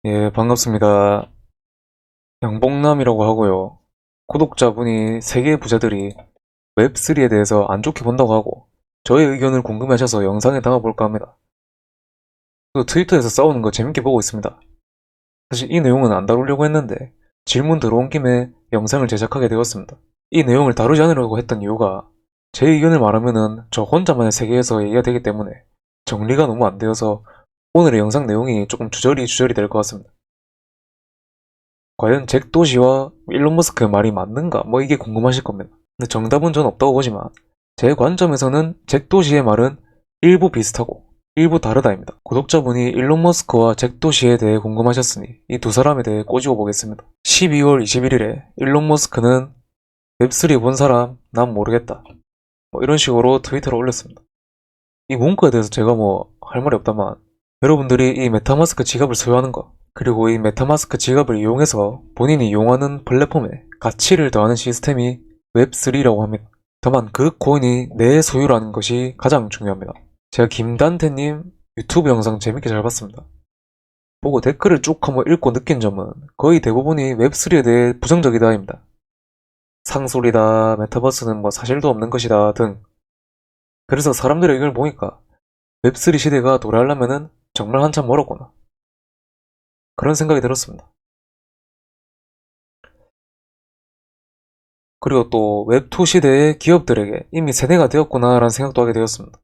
예, 반갑습니다. 양봉남이라고 하고요. 구독자분이 세계 부자들이 웹3에 대해서 안 좋게 본다고 하고 저의 의견을 궁금해하셔서 영상에 담아볼까 합니다. 또 트위터에서 싸우는 거 재밌게 보고 있습니다. 사실 이 내용은 안 다루려고 했는데 질문 들어온 김에 영상을 제작하게 되었습니다. 이 내용을 다루지 않으려고 했던 이유가 제 의견을 말하면은 저 혼자만의 세계에서 얘기가 되기 때문에 정리가 너무 안 되어서 오늘의 영상 내용이 조금 주저리 될 것 같습니다. 과연 잭 도시와 일론 머스크의 말이 맞는가? 뭐 이게 궁금하실 겁니다. 근데 정답은 전 없다고 보지만 제 관점에서는 잭 도시의 말은 일부 비슷하고 일부 다르다입니다. 구독자분이 일론 머스크와 잭 도시에 대해 궁금하셨으니 이 두 사람에 대해 꼬집어 보겠습니다. 12월 21일에 일론 머스크는 웹3 본 사람 난 모르겠다. 뭐 이런 식으로 트위터를 올렸습니다. 이 문구에 대해서 제가 뭐 할 말이 없다만 여러분들이 이 메타마스크 지갑을 소유하는 것 그리고 이 메타마스크 지갑을 이용해서 본인이 이용하는 플랫폼에 가치를 더하는 시스템이 웹3라고 합니다. 다만 그 코인이 내 소유라는 것이 가장 중요합니다. 제가 김단태님 유튜브 영상 재밌게 잘 봤습니다. 보고 댓글을 쭉 한번 읽고 느낀 점은 거의 대부분이 웹3에 대해 부정적이다입니다. 상술이다, 메타버스는 뭐 사실도 없는 것이다 등. 그래서 사람들의 의견을 보니까 웹3 시대가 도래하려면은 정말 한참 멀었구나. 그런 생각이 들었습니다. 그리고 또 웹2 시대의 기업들에게 이미 세대가 되었구나라는 생각도 하게 되었습니다.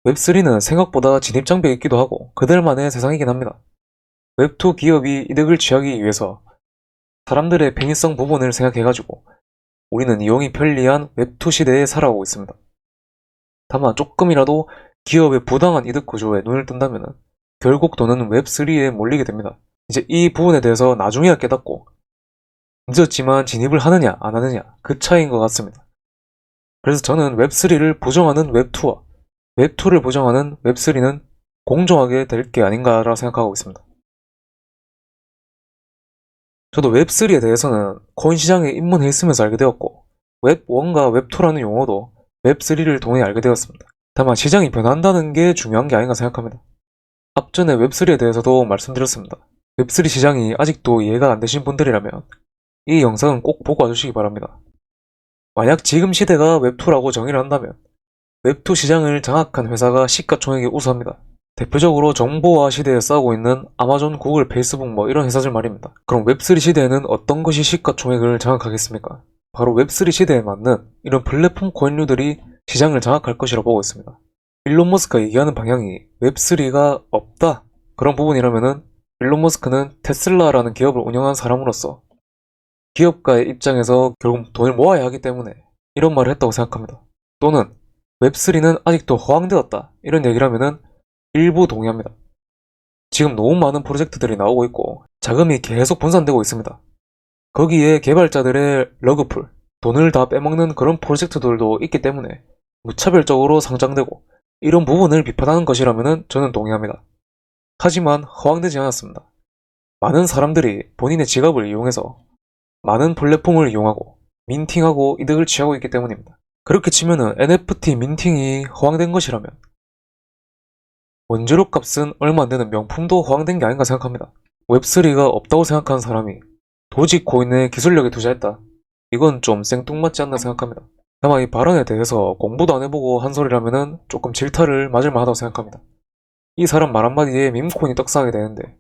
웹3는 생각보다 진입장벽이 있기도 하고 그들만의 세상이긴 합니다. 웹2 기업이 이득을 취하기 위해서 사람들의 편의성 부분을 생각해가지고 우리는 이용이 편리한 웹2 시대에 살아오고 있습니다. 다만 조금이라도 기업의 부당한 이득 구조에 눈을 뜬다면 결국 돈은 웹3에 몰리게 됩니다. 이제 이 부분에 대해서 나중에야 깨닫고 늦었지만 진입을 하느냐 안 하느냐 그 차이인 것 같습니다. 그래서 저는 웹3를 부정하는 웹2와 웹2를 부정하는 웹3는 공정하게 될 게 아닌가라 생각하고 있습니다. 저도 웹3에 대해서는 코인 시장에 입문해 있으면서 알게 되었고 웹1과 웹2라는 용어도 웹3를 통해 알게 되었습니다. 다만 시장이 변한다는 게 중요한 게 아닌가 생각합니다. 앞전에 웹3에 대해서도 말씀드렸습니다. 웹3 시장이 아직도 이해가 안 되신 분들이라면 이 영상은 꼭 보고 와주시기 바랍니다. 만약 지금 시대가 웹2라고 정의를 한다면 웹2 시장을 장악한 회사가 시가총액이 우수합니다. 대표적으로 정보화 시대에 싸우고 있는 아마존, 구글, 페이스북 뭐 이런 회사들 말입니다. 그럼 웹3 시대에는 어떤 것이 시가총액을 장악하겠습니까? 바로 웹3 시대에 맞는 이런 플랫폼 코인류들이 시장을 장악할 것이라고 보고 있습니다. 일론 머스크가 얘기하는 방향이 웹3가 없다 그런 부분이라면은 일론 머스크는 테슬라라는 기업을 운영한 사람으로서 기업가의 입장에서 결국 돈을 모아야 하기 때문에 이런 말을 했다고 생각합니다. 또는 웹3는 아직도 허황되었다 이런 얘기를 하면은 일부 동의합니다. 지금 너무 많은 프로젝트들이 나오고 있고 자금이 계속 분산되고 있습니다. 거기에 개발자들의 러그풀, 돈을 다 빼먹는 그런 프로젝트들도 있기 때문에 무차별적으로 상장되고 이런 부분을 비판하는 것이라면 저는 동의합니다. 하지만 허황되지 않았습니다. 많은 사람들이 본인의 지갑을 이용해서 많은 플랫폼을 이용하고 민팅하고 이득을 취하고 있기 때문입니다. 그렇게 치면은 NFT 민팅이 허황된 것이라면 원재료 값은 얼마 안 되는 명품도 허황된 게 아닌가 생각합니다. 웹3가 없다고 생각하는 사람이 도지코인에 기술력에 투자했다. 이건 좀 생뚱맞지 않나 생각합니다. 다만 이 발언에 대해서 공부도 안 해보고 한 소리라면은 조금 질타를 맞을 만하다고 생각합니다. 이 사람 말 한마디에 밈코인이 떡상하게 되는데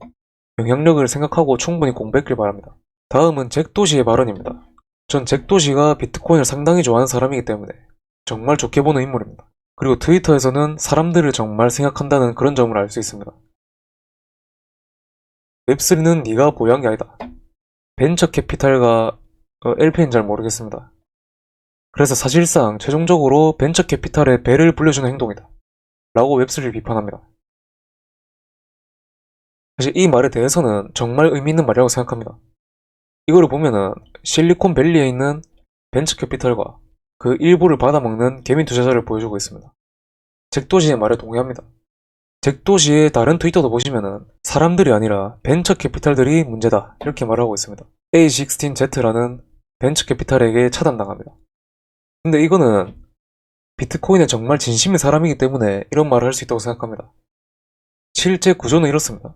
영향력을 생각하고 충분히 공부했길 바랍니다. 다음은 잭도시의 발언입니다. 전 잭도시가 비트코인을 상당히 좋아하는 사람이기 때문에 정말 좋게 보는 인물입니다. 그리고 트위터에서는 사람들을 정말 생각한다는 그런 점을 알 수 있습니다. 웹3는 네가 보유한 게 아니다. 벤처 캐피탈과 LP는 잘 모르겠습니다. 그래서 사실상 최종적으로 벤처 캐피탈에 배를 불려주는 행동이다. 라고 웹3를 비판합니다. 사실 이 말에 대해서는 정말 의미 있는 말이라고 생각합니다. 이거를 보면은 실리콘밸리에 있는 벤처 캐피탈과 그 일부를 받아먹는 개미 투자자를 보여주고 있습니다. 잭도시의 말에 동의합니다. 잭도시의 다른 트위터도 보시면은 사람들이 아니라 벤처 캐피탈들이 문제다 이렇게 말하고 있습니다. A16Z라는 벤처 캐피탈에게 차단당합니다. 근데 이거는 비트코인에 정말 진심인 사람이기 때문에 이런 말을 할 수 있다고 생각합니다. 실제 구조는 이렇습니다.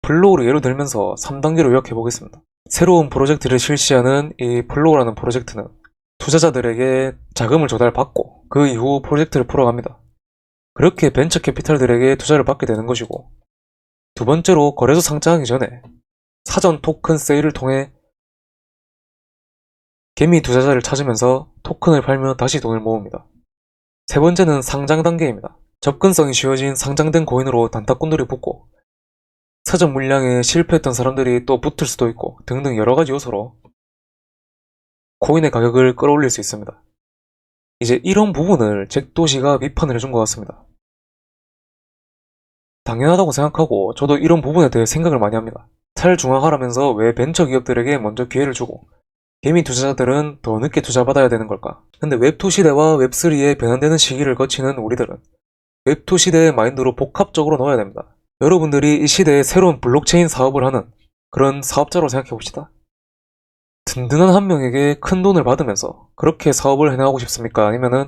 플로우를 예로 들면서 3단계로 요약해 보겠습니다. 새로운 프로젝트를 실시하는 이 플로우라는 프로젝트는 투자자들에게 자금을 조달받고 그 이후 프로젝트를 풀어갑니다. 그렇게 벤처 캐피탈들에게 투자를 받게 되는 것이고, 두 번째로 거래소 상장하기 전에 사전 토큰 세일을 통해 개미 투자자를 찾으면서 토큰을 팔며 다시 돈을 모읍니다. 세 번째는 상장 단계입니다. 접근성이 쉬워진 상장된 코인으로 단타꾼들이 붙고, 사전 물량에 실패했던 사람들이 또 붙을 수도 있고 등등 여러가지 요소로 코인의 가격을 끌어올릴 수 있습니다. 이제 이런 부분을 잭도시가 비판을 해준 것 같습니다. 당연하다고 생각하고 저도 이런 부분에 대해 생각을 많이 합니다. 탈중앙화라면서 왜 벤처 기업들에게 먼저 기회를 주고 개미 투자자들은 더 늦게 투자받아야 되는 걸까? 근데 웹2 시대와 웹3의 변환되는 시기를 거치는 우리들은 웹2 시대의 마인드로 복합적으로 넣어야 됩니다. 여러분들이 이 시대에 새로운 블록체인 사업을 하는 그런 사업자로 생각해봅시다. 든든한 한 명에게 큰 돈을 받으면서 그렇게 사업을 해나가고 싶습니까? 아니면은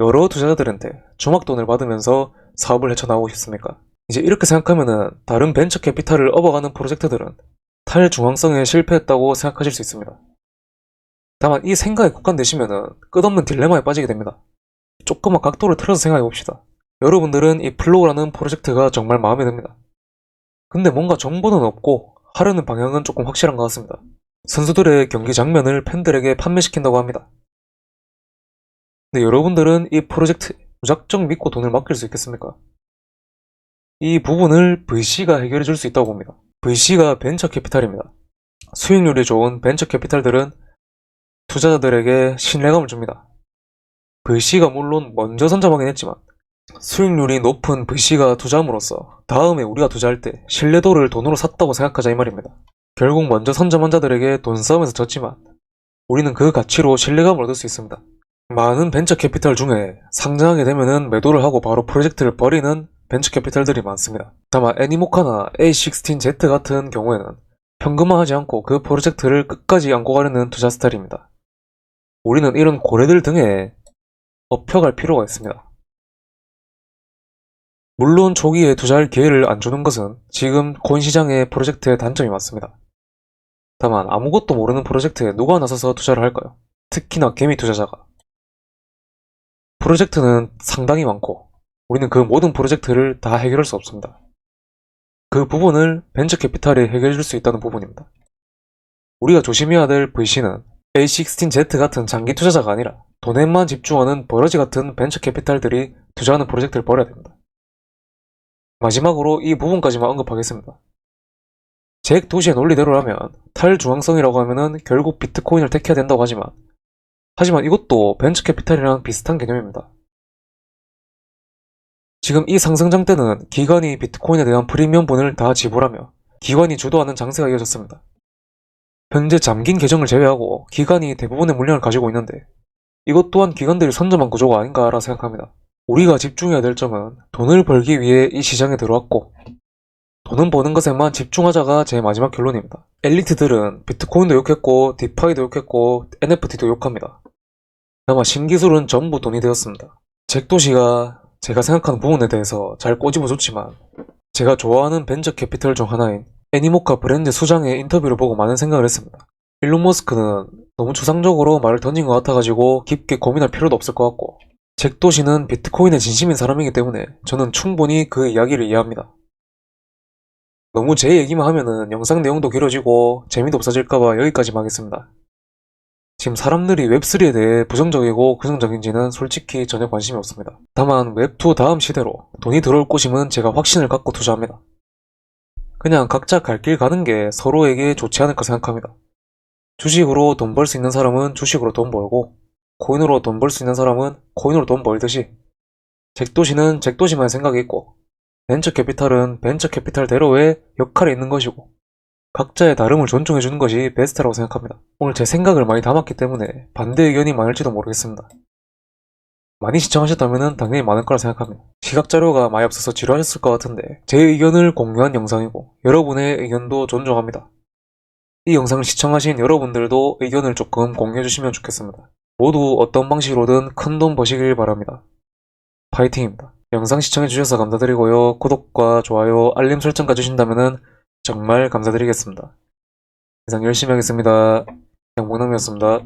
여러 투자자들한테 주막돈을 받으면서 사업을 헤쳐나가고 싶습니까? 이제 이렇게 생각하면은 다른 벤처 캐피탈을 업어가는 프로젝트들은 탈중앙성에 실패했다고 생각하실 수 있습니다. 다만 이 생각에 국한되시면은 끝없는 딜레마에 빠지게 됩니다. 조금만 각도를 틀어서 생각해봅시다. 여러분들은 이 플로우라는 프로젝트가 정말 마음에 듭니다. 근데 뭔가 정보는 없고 하려는 방향은 조금 확실한 것 같습니다. 선수들의 경기 장면을 팬들에게 판매시킨다고 합니다. 근데 여러분들은 이 프로젝트 무작정 믿고 돈을 맡길 수 있겠습니까? 이 부분을 VC가 해결해 줄 수 있다고 봅니다. VC가 벤처 캐피탈입니다. 수익률이 좋은 벤처 캐피탈들은 투자자들에게 신뢰감을 줍니다. VC가 물론 먼저 선점하긴 했지만 수익률이 높은 VC가 투자함으로써 다음에 우리가 투자할 때 신뢰도를 돈으로 샀다고 생각하자 이 말입니다. 결국 먼저 선점한 자들에게 돈 싸움에서 졌지만 우리는 그 가치로 신뢰감을 얻을 수 있습니다. 많은 벤처 캐피탈 중에 상장하게 되면은 매도를 하고 바로 프로젝트를 버리는 벤처 캐피탈들이 많습니다. 다만 애니모카나 A16Z 같은 경우에는 현금화하지 않고 그 프로젝트를 끝까지 안고 가려는 투자 스타일입니다. 우리는 이런 고래들 등에 업혀갈 필요가 있습니다. 물론 초기에 투자할 기회를 안 주는 것은 지금 코인 시장의 프로젝트의 단점이 맞습니다. 다만 아무것도 모르는 프로젝트에 누가 나서서 투자를 할까요? 특히나 개미 투자자가. 프로젝트는 상당히 많고 우리는 그 모든 프로젝트를 다 해결할 수 없습니다. 그 부분을 벤처 캐피탈이 해결해 줄 수 있다는 부분입니다. 우리가 조심해야 될 VC는 A16Z 같은 장기 투자자가 아니라 돈에만 집중하는 버러지 같은 벤처 캐피탈들이 투자하는 프로젝트를 버려야 됩니다. 마지막으로 이 부분까지만 언급하겠습니다. 잭 도시의 논리대로라면 탈중앙성이라고 하면은 결국 비트코인을 택해야 된다고 하지만 이것도 벤처 캐피탈이랑 비슷한 개념입니다. 지금 이 상승장 때는 기관이 비트코인에 대한 프리미엄분을 다 지불하며 기관이 주도하는 장세가 이어졌습니다. 현재 잠긴 계정을 제외하고 기관이 대부분의 물량을 가지고 있는데 이것 또한 기관들이 선점한 구조가 아닌가라 생각합니다. 우리가 집중해야 될 점은 돈을 벌기 위해 이 시장에 들어왔고 돈은 버는 것에만 집중하자가 제 마지막 결론입니다. 엘리트들은 비트코인도 욕했고 디파이도 욕했고 NFT도 욕합니다. 아마 신기술은 전부 돈이 되었습니다. 잭도시가 제가 생각하는 부분에 대해서 잘 꼬집어줬지만 제가 좋아하는 벤처 캐피탈 중 하나인 애니모카 브랜드 수장의 인터뷰를 보고 많은 생각을 했습니다. 일론 머스크는 너무 추상적으로 말을 던진 것 같아가지고 깊게 고민할 필요도 없을 것 같고 잭도시는 비트코인에 진심인 사람이기 때문에 저는 충분히 그 이야기를 이해합니다. 너무 제 얘기만 하면은 영상 내용도 길어지고 재미도 없어질까봐 여기까지만 하겠습니다. 지금 사람들이 웹3에 대해 부정적이고 긍정적인지는 솔직히 전혀 관심이 없습니다. 다만 웹2 다음 시대로 돈이 들어올 것임은 제가 확신을 갖고 투자합니다. 그냥 각자 갈 길 가는 게 서로에게 좋지 않을까 생각합니다. 주식으로 돈 벌 수 있는 사람은 주식으로 돈 벌고 코인으로 돈 벌 수 있는 사람은 코인으로 돈 벌듯이 잭도시는 잭도시만의 생각이 있고 벤처 캐피탈은 벤처 캐피탈대로의 역할이 있는 것이고 각자의 다름을 존중해주는 것이 베스트라고 생각합니다. 오늘 제 생각을 많이 담았기 때문에 반대 의견이 많을지도 모르겠습니다. 많이 시청하셨다면 당연히 많을 거라 생각합니다. 시각자료가 많이 없어서 지루하셨을 것 같은데 제 의견을 공유한 영상이고 여러분의 의견도 존중합니다. 이 영상을 시청하신 여러분들도 의견을 조금 공유해주시면 좋겠습니다. 모두 어떤 방식으로든 큰돈 버시길 바랍니다. 파이팅입니다. 영상 시청해주셔서 감사드리고요. 구독과 좋아요, 알림 설정까지 주신다면 정말 감사드리겠습니다. 이상 열심히 하겠습니다. 양봉남이었습니다.